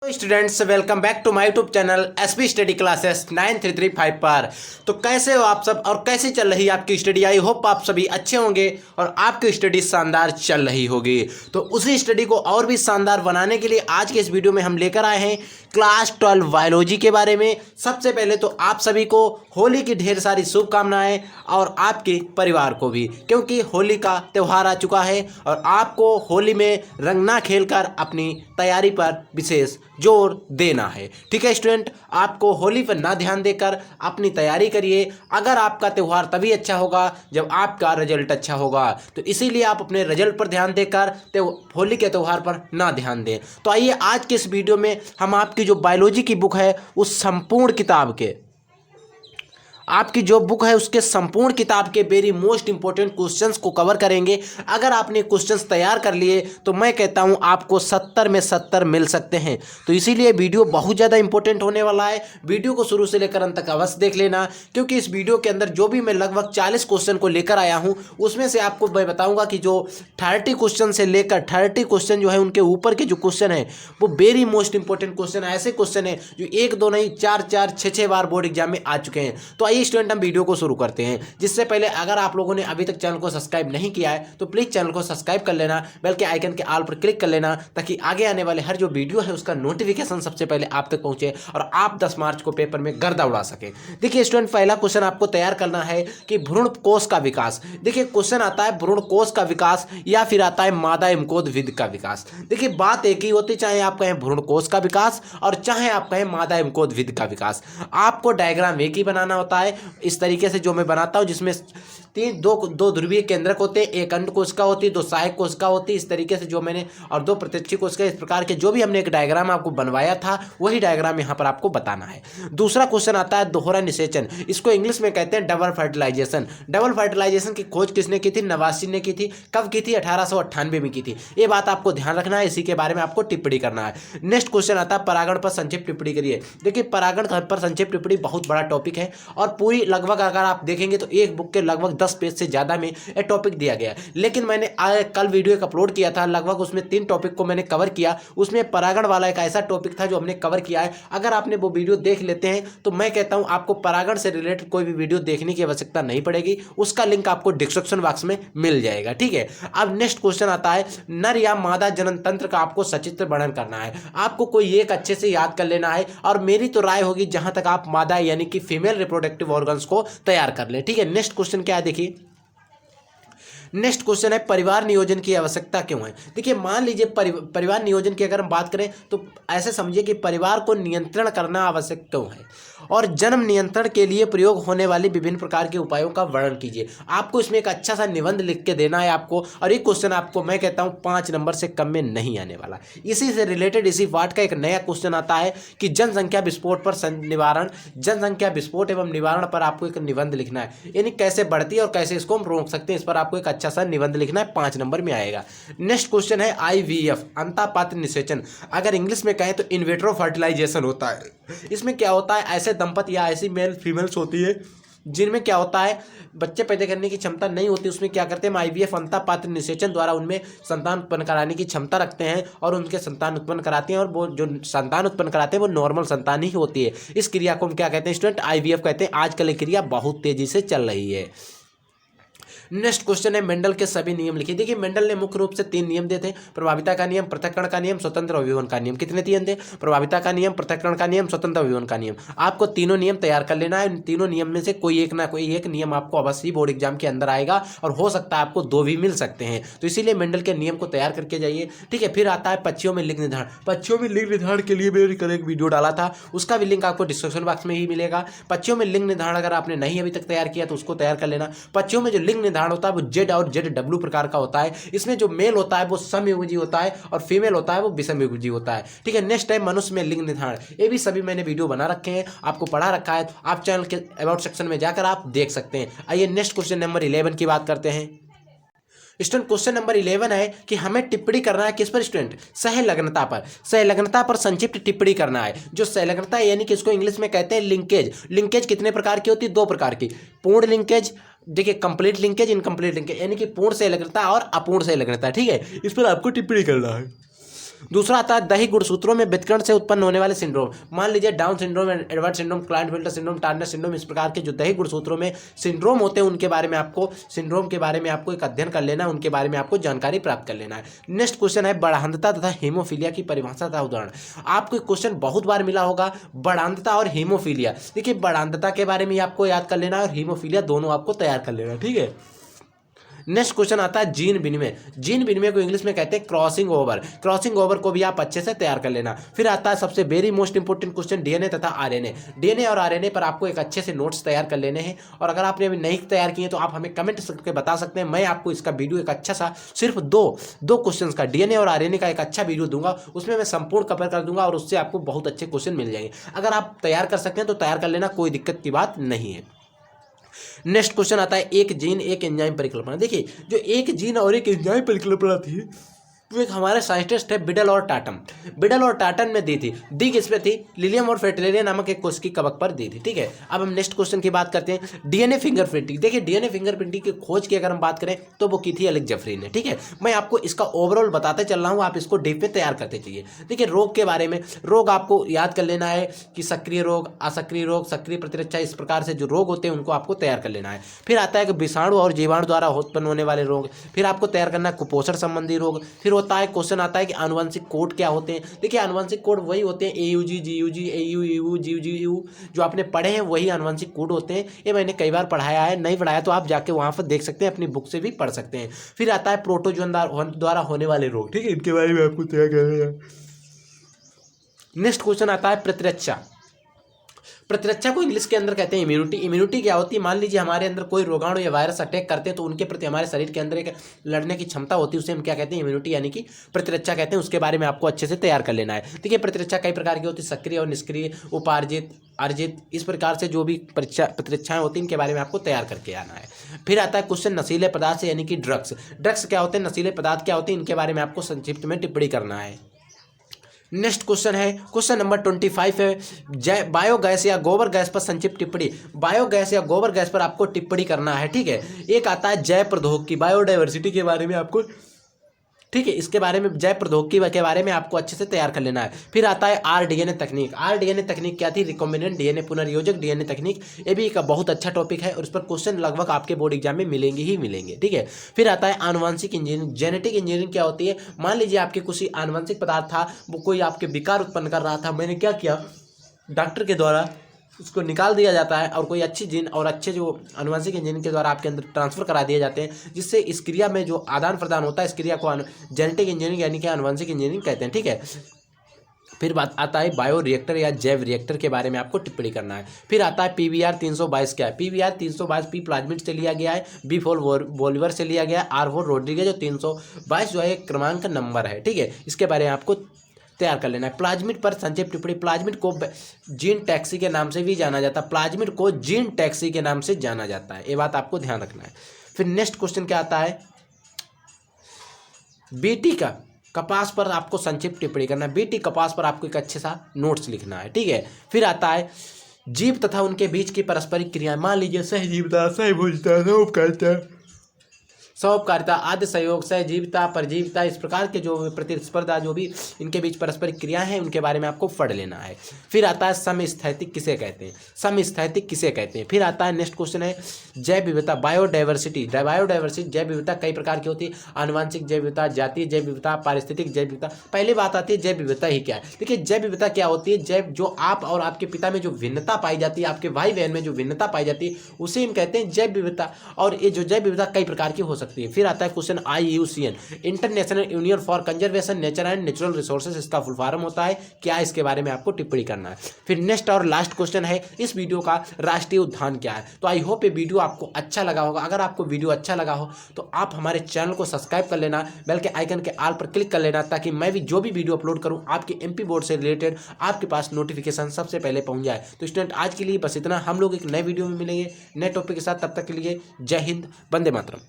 Students, welcome back to my YouTube channel SP study classes 9335 पर। तो कैसे हो आप सब और कैसी चल रही है आपकी स्टडी? आई होप आप सभी अच्छे होंगे और आपकी स्टडी शानदार चल रही होगी। तो उसी स्टडी को और भी शानदार बनाने के लिए आज के इस वीडियो में हम लेकर आए हैं क्लास 12 बायोलॉजी के बारे में। सबसे पहले तो आप सभी को होली की ढेर सारी शुभकामनाएं और आपके परिवार को भी, क्योंकि होली का त्यौहार आ चुका है और आपको होली में रंग ना खेलकर अपनी तैयारी पर विशेष जोर देना है। ठीक है स्टूडेंट, आपको होली पर ना ध्यान देकर अपनी तैयारी करिए। अगर आपका त्यौहार तभी अच्छा होगा जब आपका रिजल्ट अच्छा होगा, तो इसीलिए आप अपने रिजल्ट पर ध्यान देकर होली के त्यौहार पर ना ध्यान दें। तो आइए आज के इस वीडियो में हम आपकी जो बायोलॉजी की बुक है उस संपूर्ण किताब के आपकी जो बुक है उसके संपूर्ण किताब के वेरी मोस्ट इंपॉर्टेंट क्वेश्चंस को कवर करेंगे। अगर आपने क्वेश्चंस तैयार कर लिए तो मैं कहता हूं आपको 70 में 70 मिल सकते हैं। तो इसीलिए वीडियो बहुत ज़्यादा इंपॉर्टेंट होने वाला है। वीडियो को शुरू से लेकर अंत तक अवश्य देख लेना, क्योंकि इस वीडियो के अंदर जो भी मैं लगभग 40 क्वेश्चन को लेकर आया हूँ उसमें से आपको मैं बताऊँगा कि जो 30 क्वेश्चन से लेकर 30 क्वेश्चन जो है उनके ऊपर के जो क्वेश्चन है वो वेरी मोस्ट इंपॉर्टेंट क्वेश्चन है। ऐसे क्वेश्चन है जो एक दो नहीं 4 6 बार बोर्ड एग्जाम में आ चुके हैं। तो आइए स्टूडेंट हम वीडियो को शुरू करते हैं। जिससे पहले अगर आप लोगों ने अभी तक चैनल को सब्सक्राइब नहीं किया है तो प्लीज चैनल को सब्सक्राइब कर लेना, बल्कि आइकन के ऑल पर क्लिक कर लेना, ताकि आगे आने वाले हर जो वीडियो है उसका नोटिफिकेशन सबसे पहले आप तक पहुंचे और आप 10 मार्च को पेपर में गर्दा उड़ा सके। देखिए स्टूडेंट, पहला क्वेश्चन आपको तैयार करना है कि भ्रूण कोष का विकास। देखिए क्वेश्चन आता है भ्रूण कोष का विकास या फिर आता है मादा एमकोद विधि का विकास। देखिए बात एक ही होती, चाहे आप कहें भ्रूण कोष का विकास और चाहे आप कहें मादा एमकोद विधि का विकास। आपको डायग्राम एक ही बनाना होता है इस तरीके से जो मैं बनाता हूं, जिसमें दो ध्रुवीय केंद्रक होते हैं, एक अंड कोशिका होती है, 2 सहायक कोशिका होती है, इस तरीके से जो मैंने, और 2 प्रत्यक्षी कोशिका। इस प्रकार के जो भी हमने एक डायग्राम आपको बनवाया था वही डायग्राम यहां पर आपको बताना है। दूसरा क्वेश्चन आता है दोहरा निषेचन। इसको इंग्लिश में कहते हैं डबल फर्टिलाइजेशन। डबल फर्टिलाइजेशन की खोज किसने की थी? नवासी ने की थी। कब की थी? 1898 में की थी। ये बात आपको ध्यान रखना है, इसी के बारे में आपको टिप्पणी करना है। नेक्स्ट क्वेश्चन आता है परागण पर संक्षिप्त टिप्पणी करिए। देखिए परागण पर संक्षिप्त टिप्पणी बहुत बड़ा टॉपिक है और पूरी लगभग अगर आप देखेंगे तो एक बुक के लगभग 10 पेज से ज्यादा में ये टॉपिक दिया गया है। लेकिन मैंने कल वीडियो एक अपलोड किया था, लगभग उसमें 3 टॉपिक को मैंने कवर किया। उसमें परागण वाला एक ऐसा टॉपिक था जो हमने कवर किया है। अगर आपने वो वीडियो देख लेते हैं तो मैं कहता हूं आपको परागण से रिलेटेड कोई भी वीडियो देखने की आवश्यकता नहीं पड़ेगी, उसका लिंक आपको डिस्क्रिप्शन बॉक्स में मिल जाएगा। ठीक है, अब नेक्स्ट क्वेश्चन आता है नर या मादा जनन तंत्र का आपको सचित्र वर्णन करना है। आपको कोई एक अच्छे से याद कर लेना है और मेरी तो राय होगी जहां तक आप मादा यानी कि फीमेल रिप्रोडक्टिव ऑर्गन्स को तैयार कर ले। ठीक है, नेक्स्ट क्वेश्चन क्या है? देखिए नेक्स्ट क्वेश्चन है परिवार नियोजन की आवश्यकता क्यों है। देखिए मान लीजिए परिवार नियोजन की अगर हम बात करें तो ऐसे समझिए कि परिवार को नियंत्रण करना आवश्यक क्यों है और जन्म नियंत्रण के लिए प्रयोग होने वाली विभिन्न प्रकार के उपायों का वर्णन कीजिए। आपको इसमें एक अच्छा सा निबंध लिख के देना है आपको, और एक क्वेश्चन आपको मैं कहता हूं 5 नंबर से कम में नहीं आने वाला। इसी से रिलेटेड इसी पार्ट का एक नया क्वेश्चन आता है कि जनसंख्या विस्फोट पर निवारण, जनसंख्या विस्फोट एवं निवारण पर आपको एक निबंध लिखना है, यानी कैसे बढ़ती है और कैसे इसको हम रोक सकते हैं, इस पर आपको एक अच्छा सा निबंध लिखना है, 5 नंबर में आएगा। नेक्स्ट क्वेश्चन है IVF अंतापात्र निषेचन। अगर इंग्लिश में कहें तो इन विट्रो फर्टिलाइजेशन होता है। इसमें क्या होता है, ऐसे दंपति या ऐसी मेल फीमेल्स होती है जिनमें क्या होता है बच्चे पैदा करने की क्षमता नहीं होती, उसमें क्या करते हैं IVF अंतापात्र निषेचन द्वारा उनमें संतान उत्पन्न कराने की क्षमता रखते हैं और उनके संतान उत्पन्न कराते हैं, और वो जो संतान उत्पन्न कराते हैं वो नॉर्मल संतान ही होती है। इस क्रिया को हम क्या कहते हैं स्टूडेंट? IVF कहते हैं। आजकल ये क्रिया बहुत तेजी से चल रही है। नेक्स्ट क्वेश्चन है मेंडल के सभी नियम लिखिए। देखिए मेंडल ने मुख्य रूप से 3 नियम दिए थे, प्रभाविता का नियम, पृथक्करण का नियम, स्वतंत्र अभिवन का नियम। कितने नियम थे? प्रभाविता का नियम, पृथक्करण का नियम, स्वतंत्र अभिवन का नियम। आपको तीनों नियम तैयार कर लेना है। तीनों नियम में से कोई एक ना कोई एक नियम आपको अवश्य बोर्ड एग्जाम के अंदर आएगा और हो सकता है आपको 2 भी मिल सकते हैं। तो इसीलिए मेंडल के नियम को तैयार करके जाइए। ठीक है, फिर आता है पक्षियों में लिंग निर्धारण। पक्षियों में लिंग निर्धारण के लिए मैंने कल एक वीडियो डाला था, उसका भी लिंक आपको डिस्क्रिप्शन बॉक्स में ही मिलेगा। पक्षियों में लिंग निर्धारण अगर आपने नहीं अभी तक तैयार किया तो उसको तैयार कर लेना। पक्षियों में जो लिंग निर्धारण होता है वो जेड और ZW प्रकार का होता है। इसमें जो मेल होता है वो समयुग्मजी होता है और फीमेल होता है वो विषमयुग्मजी होता है। ठीक है, नेक्स्ट है मनुष्य में लिंग निर्धारण। ये भी सभी मैंने वीडियो बना रखे हैं, आपको पढ़ा रखा है, तो आप चैनल के अबाउट सेक्शन में जाकर आप देख सकते हैं। आइए नेक्स्ट क्वेश्चन नंबर 11 की बात करते हैं। स्टूडेंट क्वेश्चन नंबर 11 है कि हमें टिप्पणी करना है किस पर स्टूडेंट? सहलग्नता पर। सहलग्नता पर संक्षिप्त टिप्पणी करना है। जो सहलग्नता है यानी कि इसको इंग्लिश में कहते हैं लिंकेज। लिंकेज कितने प्रकार की होती है? 2 प्रकार की। पूर्ण लिंकेज, देखिए कंप्लीट लिंकेज, इनकम्प्लीट लिंकेज, यानी कि पूर्ण सहलग्नता और अपूर्ण सहलग्नता। ठीक है, इस पर आपको टिप्पणी करना है। दूसरा आता है दही गुणसूत्रों में वितरण से उत्पन्न होने वाले सिंड्रोम। मान लीजिए Down syndrome, Edward syndrome, Klinefelter syndrome, Turner syndrome, इस प्रकार के जो दही गुणसूत्रों में सिंड्रोम होते हैं उनके बारे में आपको एक अध्ययन कर लेना है, उनके बारे में आपको जानकारी प्राप्त कर लेना है। नेक्स्ट क्वेश्चन है बढ़ांधता तथा हीमोफीलिया की परिभाषा तथा उदाहरण। आपको क्वेश्चन बहुत बार मिला होगा, बढ़ांधता और हीमोफीलिया। देखिए बढ़ांधता के बारे में आपको याद कर लेना है और हीमोफीलिया दोनों आपको तैयार कर लेना है, ठीक है। नेक्स्ट क्वेश्चन आता है जीन विनिमय। जीन विनिमय को इंग्लिश में कहते हैं क्रॉसिंग ओवर। क्रॉसिंग ओवर को भी आप अच्छे से तैयार कर लेना। फिर आता है सबसे very most important question DNA तथा आरएनए। डीएनए और आरएनए पर आपको एक अच्छे से नोट्स तैयार कर लेने हैं, और अगर आपने अभी नहीं तैयार किए तो आप हमें कमेंट करके बता सकते हैं। मैं आपको इसका वीडियो एक अच्छा सा सिर्फ दो क्वेश्चन का डीएनए और आरएनए का एक अच्छा वीडियो दूंगा, उसमें मैं संपूर्ण कवर कर दूंगा और उससे आपको बहुत अच्छे क्वेश्चन मिल जाएंगे। अगर आप तैयार कर सकते हैं तो तैयार कर लेना, कोई दिक्कत की बात नहीं है। नेक्स्ट क्वेश्चन आता है एक जीन एक एंजाइम परिकल्पना। देखिए जो एक जीन और एक एंजाइम परिकल्पना थी वो एक हमारे साइंटिस्ट है बिडल और टाटन में दी किस पे थी, लिलियम और फेटलेरिया नामक एक कोशिकी कवक पर दी थी, ठीक है। अब हम नेक्स्ट क्वेश्चन की बात करते हैं डीएनए फिंगरप्रिंटिंग। देखिए डीएनए फिंगरप्रिंटिंग की खोज की अगर हम बात करें तो वो की थी एलेक्स जेफरी ने, ठीक है। मैं आपको इसका ओवरऑल बताते चल रहा हूँ, आप इसको डीप में तैयार करते चाहिए। देखिए रोग के बारे में, रोग आपको याद कर लेना है कि सक्रिय रोग, असक्रिय रोग, सक्रिय प्रतिरक्षा, इस प्रकार से जो रोग होते हैं उनको आपको तैयार कर लेना है। फिर आता है कि विषाणु और जीवाणु द्वारा उत्पन्न होने वाले रोग। फिर आपको तैयार करना है कुपोषण संबंधी रोग। फिर होता है क्वेश्चन आता है कि आनुवंशिक कोड क्या होते हैं। देखिए आनुवंशिक कोड वही होते हैं AUG, GUG, AU, EU, GUGU, जो आपने पढ़े हैं वही आनुवंशिक कोड होते हैं। ये मैंने कई बार पढ़ाया है, नहीं पढ़ाया तो आप जाके वहां पर देख सकते हैं, अपनी बुक से भी पढ़ सकते हैं। फिर आता है प्रोटोजोन द्वारा होने वाले रोग, ठीक है, इनके बारे में आपको तैयार करना है। नेक्स्ट क्वेश्चन आता है प्रतिरक्षा को इंग्लिश के अंदर कहते हैं इम्यूनिटी। इम्यूनिटी क्या होती है, मान लीजिए हमारे अंदर कोई रोगाणु या वायरस अटैक करते हैं तो उनके प्रति हमारे शरीर के अंदर एक लड़ने की क्षमता होती है, उसे हम क्या कहते हैं, इम्यूनिटी, यानी कि प्रतिरक्षा कहते हैं। उसके बारे में आपको अच्छे से तैयार कर लेना है। देखिए प्रतिरक्षा कई प्रकार की होती है, सक्रिय और निष्क्रिय, उपार्जित, अर्जित, इस प्रकार से जो भी प्रतिरक्षाएं होती हैं इनके बारे में आपको तैयार करके आना है। फिर आता है क्वेश्चन नशीले पदार्थ यानी कि ड्रग्स क्या होते हैं, नशीले पदार्थ क्या होते हैं, इनके बारे में आपको संक्षिप्त में टिप्पणी करना है। नेक्स्ट क्वेश्चन है क्वेश्चन नंबर 25 है बायोगैस या गोबर गैस पर संक्षिप्त टिप्पणी। बायोगैस या गोबर गैस पर आपको टिप्पणी करना है, ठीक है। एक आता है जैव प्रौद्योगिकी, बायोडाइवर्सिटी के बारे में आपको, ठीक है, इसके बारे में जैव प्रौद्योगिकी के बारे में आपको अच्छे से तैयार कर लेना है। फिर आता है RDNA तकनीक। RDNA तकनीक क्या थी, रिकॉम्बिनेंट डीएनए पुनर्योजक डीएनए तकनीक। ये भी एक बहुत अच्छा टॉपिक है और इस पर क्वेश्चन लगभग आपके बोर्ड एग्जाम में मिलेंगे ही मिलेंगे, ठीक है। फिर आता है आनुवंशिक इंजीनियरिंग। जेनेटिक इंजीनियरिंग क्या होती है, मान लीजिए आपके कुछ आनुवंशिक पदार्थ था, वो कोई आपके विकार उत्पन्न कर रहा था, मैंने क्या किया, डॉक्टर के द्वारा उसको निकाल दिया जाता है और कोई अच्छी जीन और अच्छे जो आनुवंशिक इंजीनियरिंग के द्वारा आपके अंदर ट्रांसफर करा दिए जाते हैं, जिससे इस क्रिया में जो आदान प्रदान होता है, इस क्रिया को जेनेटिक इंजीनियरिंग यानी कि आनुवंशिक इंजीनियरिंग कहते हैं, ठीक है। फिर बात आता है बायो रिएक्टर या जैव रिएक्टर के बारे में आपको टिप्पणी करना है। फिर आता है PBR 322 क्या है, PBR 322 P प्लाज्मिड से लिया गया है, B वोल्वर से लिया गया है, R रोड्रिगेज, जो 322 जो है क्रमांक नंबर है, ठीक है। इसके बारे में आपको तैयार कर लेना है। प्लाज्मिड पर संक्षिप्त टिप्पणी। प्लाज्मिड को जीन टैक्सी के नाम से भी जाना जाता है, प्लाज्मिड को जीन टैक्सी के नाम से जाना जाता है, ये बात आपको ध्यान रखना है। फिर नेक्स्ट क्वेश्चन क्या आता है, BT का कपास पर आपको संक्षिप्त टिप्पणी करना है। BT कपास पर आपको एक अच्छे सा नोट्स लिखना है, ठीक है। फिर आता है जीव तथा उनके बीच की पारस्परिक क्रिया। मान लीजिए सहजीविता, सहभोजिता, सौपकारिता, आदि सहयोग, सहजीविता, परजीविता, इस प्रकार के जो प्रतिस्पर्धा, जो भी इनके बीच पारस्परिक क्रिया है उनके बारे में आपको पढ़ लेना है। फिर आता है समस्थैतिक किसे कहते हैं, समस्थैतिक किसे कहते हैं। फिर आता है नेक्स्ट क्वेश्चन है जैव विविधता, बायोडाइवर्सिटी। बायोडाइवर्सिटी जैव विविधता कई प्रकार की होती है, आनुवंशिक जैव विविधता, जातीय जैव विविधता, पारिस्थितिक जैव विविधता। पहले बात आती है जैव विविधता ही क्या है। देखिए जैव विविधता क्या होती है, जैव जो आप और आपके पिता में जो भिन्नता पाई जाती है, आपके भाई बहन में जो भिन्नता पाई जाती है उसे हम कहते हैं जैव विविधता, और ये जो जैव विविधता कई प्रकार की हो सकती है। फिर आता है question IUCN, international union for conservation nature and natural resources, इसका फुल फॉर्म होता है क्या, इसके बारे में आपको टिप्पणी करना है। फिर नेक्स्ट और लास्ट क्वेश्चन है इस वीडियो का, राष्ट्रीय उद्यान क्या है। तो आई होप ये वीडियो आपको अच्छा लगा होगा। अगर आपको वीडियो अच्छा लगा हो तो आप हमारे चैनल को सब्सक्राइब कर लेना, बेल के आइकन के ऑल पर क्लिक कर लेना, ताकि मैं भी जो भी वीडियो अपलोड करूं आपके MP बोर्ड से रिलेटेड आपके पास नोटिफिकेशन सबसे पहले पहुंच जाए। तो स्टूडेंट आज के लिए बस इतना, हम लोग एक नए वीडियो में मिलेंगे नए टॉपिक के साथ, तब तक के लिए जय हिंद, वंदे मातरम।